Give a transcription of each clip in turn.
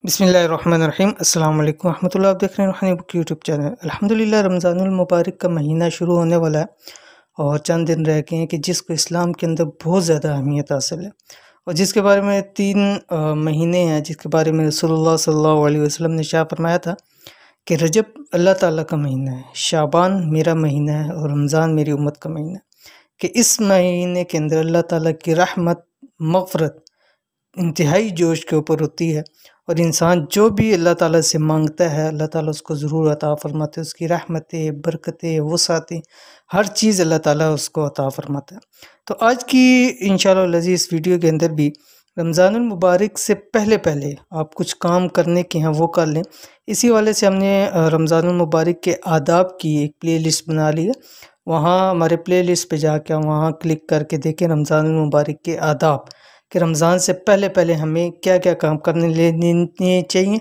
बिस्मिल्लाहिर्रहमानिर्रहीम अस्सलाम वालेकुम रहमतुल्लाह। आप देख रहे हैं रूहानी बुक यूट्यूब चैनल। अल्हम्दुलिल्लाह रमज़ानुल मुबारक का महीना शुरू होने वाला है और चंद दिन रह गए हैं कि जिसको इस्लाम के अंदर बहुत ज़्यादा अहमियत हासिल है और जिसके बारे में तीन महीने हैं जिसके बारे में रसूलुल्लाह सल्लल्लाहु अलैहि वसल्लम ने शाह फरमाया था कि रजब अल्लाह ताला का महीना है, शाबान मेरा महीना है और रमज़ान मेरी उम्मत का महीना है। कि इस महीने के अंदर अल्लाह ताला की रहमत मग़फ़िरत इंतहाई जोश के ऊपर होती है और इंसान जो भी अल्लाह ताला से मांगता है अल्लाह ताला उसको ज़रूर अता फ़रमाते हैं। उसकी रहमतें, बरकतें, वसाअतें हर चीज़ अल्लाह ताला उसको अता फ़रमाता है। तो आज की इंशाअल्लाह इस वीडियो के अंदर भी रमज़ानुल मुबारक से पहले पहले आप कुछ काम करने के हैं वो कर लें। इसी वाले से हमने रमज़ानुल मुबारक के आदाब की एक प्लेलिस्ट बना ली है। वहाँ हमारे प्लेलिस्ट पे जाके वहाँ क्लिक करके देखें रमज़ानुल मुबारक के आदाब कि रमज़ान से पहले पहले हमें क्या क्या काम करने लेने चाहिए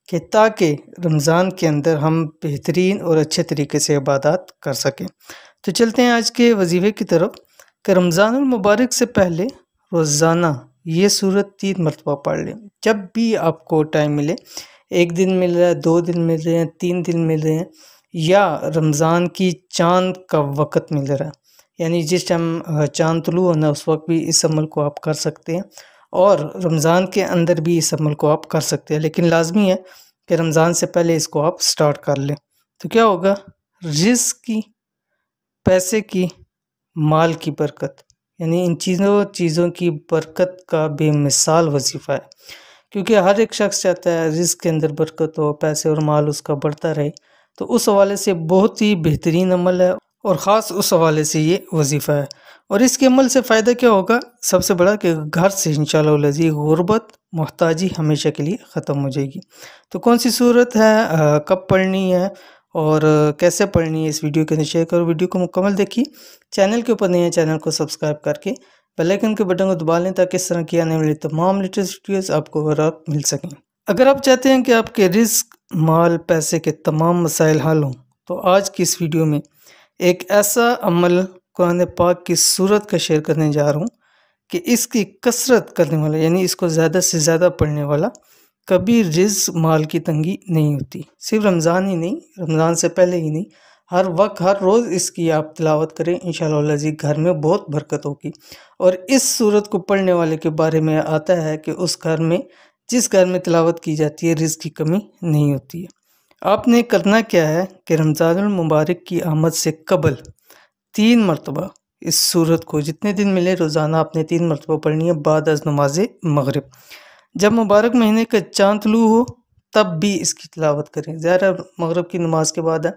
कि ताकि रमज़ान के अंदर हम बेहतरीन और अच्छे तरीके से इबादत कर सकें। तो चलते हैं आज के वजीफ़े की तरफ कि रमज़ानुल मुबारक से पहले रोज़ाना ये सूरत 3 मरतबा पढ़ लें। जब भी आपको टाइम मिले, 1 दिन मिल रहा है, 2 दिन मिल रहे हैं, 3 दिन मिल रहे हैं या रमज़ान की चाँद का वक़्त मिल रहा है, यानी जिस टाइम चाँद तुलू होना उस वक्त भी इस अमल को आप कर सकते हैं और रमज़ान के अंदर भी इस अमल को आप कर सकते हैं। लेकिन लाज़मी है कि रमज़ान से पहले इसको आप स्टार्ट कर लें। तो क्या होगा, रिज़्क़ की, पैसे की, माल की बरकत, यानी इन चीज़ों की बरकत का बेमिसाल वजीफ़ा है। क्योंकि हर एक शख्स चाहता है रिज़्क़ के अंदर बरकत हो, पैसे और माल उसका बढ़ता रहे। तो उस हवाले से बहुत ही बेहतरीन अमल है और ख़ास उस हवाले से ये वजीफ़ा है। और इसके अमल से फ़ायदा क्या होगा, सबसे बड़ा कि घर से इंशाअल्लाह अज़ीज़ गुर्बत मोहताजी हमेशा के लिए ख़त्म हो जाएगी। तो कौन सी सूरत है, कब पढ़नी है और कैसे पढ़नी है, इस वीडियो के अंदर शेयर करो। वीडियो को मुकम्मल देखिए। चैनल के ऊपर नए हैं, चैनल को सब्सक्राइब करके बेल आइकन के बटन को दबा लें ताकि इस तरह की आने वाली तमाम लेटेस्ट वीडियोज़ आपको बर वक्त मिल सकें। अगर आप चाहते हैं कि आपके रिज़्क़, माल, पैसे के तमाम मसाइल हल हों तो आज की इस वीडियो में एक ऐसा अमल कुरान पाक की सूरत का शेयर करने जा रहा हूँ कि इसकी कसरत करने वाला, यानी इसको ज़्यादा से ज़्यादा पढ़ने वाला कभी रिज़्क़, माल की तंगी नहीं होती। सिर्फ रमज़ान ही नहीं, रमज़ान से पहले ही नहीं, हर वक्त हर रोज़ इसकी आप तिलावत करें, इंशाअल्लाह अज़ीज़ घर में बहुत बरकत होगी। और इस सूरत को पढ़ने वाले के बारे में आता है कि उस घर में, जिस घर में तिलावत की जाती है, रिज़्क़ की कमी नहीं होती है। आपने करना क्या है कि रमज़ानुल मुबारक की आमद से कबल 3 मरतबा इस सूरत को जितने दिन मिले रोज़ाना आपने 3 मरतबा पढ़नी है बाद अज़ नमाज़े मगरिब। जब मुबारक महीने का चाँद तुलू हो तब भी इसकी तिलावत करें। ज़ाहिर मगरिब की नमाज के बाद है,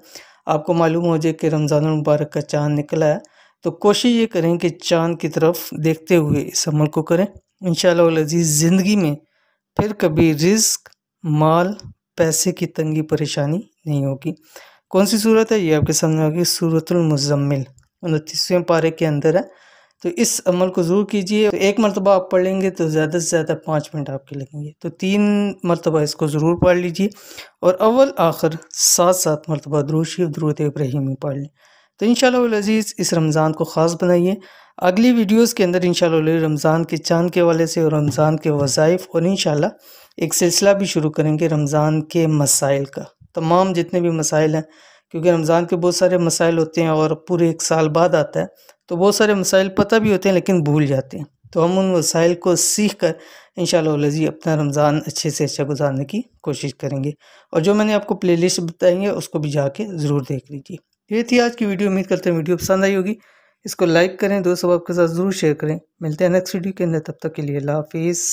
आपको मालूम हो जाए कि रमज़ानुल मुबारक का चाँद निकला है, तो कोशिश ये करें कि चाँद की तरफ देखते हुए इस अमल को करें। इंशाअल्लाह अज़ीज़ ज़िंदगी में फिर कभी रिज़्क़, माल, पैसे की तंगी परेशानी नहीं होगी। कौन सी सूरत है, ये आपके सामने होगी, सूरतुल मुज़म्मिल 29वें पारे के अंदर है। तो इस अमल को ज़रूर कीजिए। तो 1 मरतबा आप पढ़ लेंगे तो ज़्यादा से ज़्यादा 5 मिनट आपके लगेंगे। तो 3 मरतबा इसको ज़रूर पढ़ लीजिए और अव्वल आखिर 7-7 मरतबा दुरूद शरीफ, दुरूद इब्राहिमी पढ़ लें। तो इंशाअल्लाह अज़ीज़ इस रमज़ान को ख़ास बनाइए। अगली वीडियोज़ के अंदर इंशाअल्लाह रमज़ान के चाँद के हवाले से और रमज़ान के वज़ाइफ़ और इंशाअल्लाह एक सिलसिला भी शुरू करेंगे रमज़ान के मसाइल का। तमाम जितने भी मसाइल हैं, क्योंकि रमज़ान के बहुत सारे मसाइल होते हैं और पूरे 1 साल बाद आता है, तो बहुत सारे मसाइल पता भी होते हैं लेकिन भूल जाते हैं। तो हम उन मसाइल को सीख कर इंशाअल्लाह अज़ीज़ अपना रमज़ान अच्छे से अच्छा गुजारने की कोशिश करेंगे। और जो मैंने आपको प्लेलिस्ट बताई है उसको भी जाके ज़रूर देख लीजिए। ये थी आज की वीडियो। उम्मीद करते हैं वीडियो पसंद आई होगी। इसको लाइक करें, दोस्तों आपके साथ ज़रूर शेयर करें। मिलते हैं नेक्स्ट वीडियो के अंदर, तब तक के लिए अल्लाह हाफ़िज़।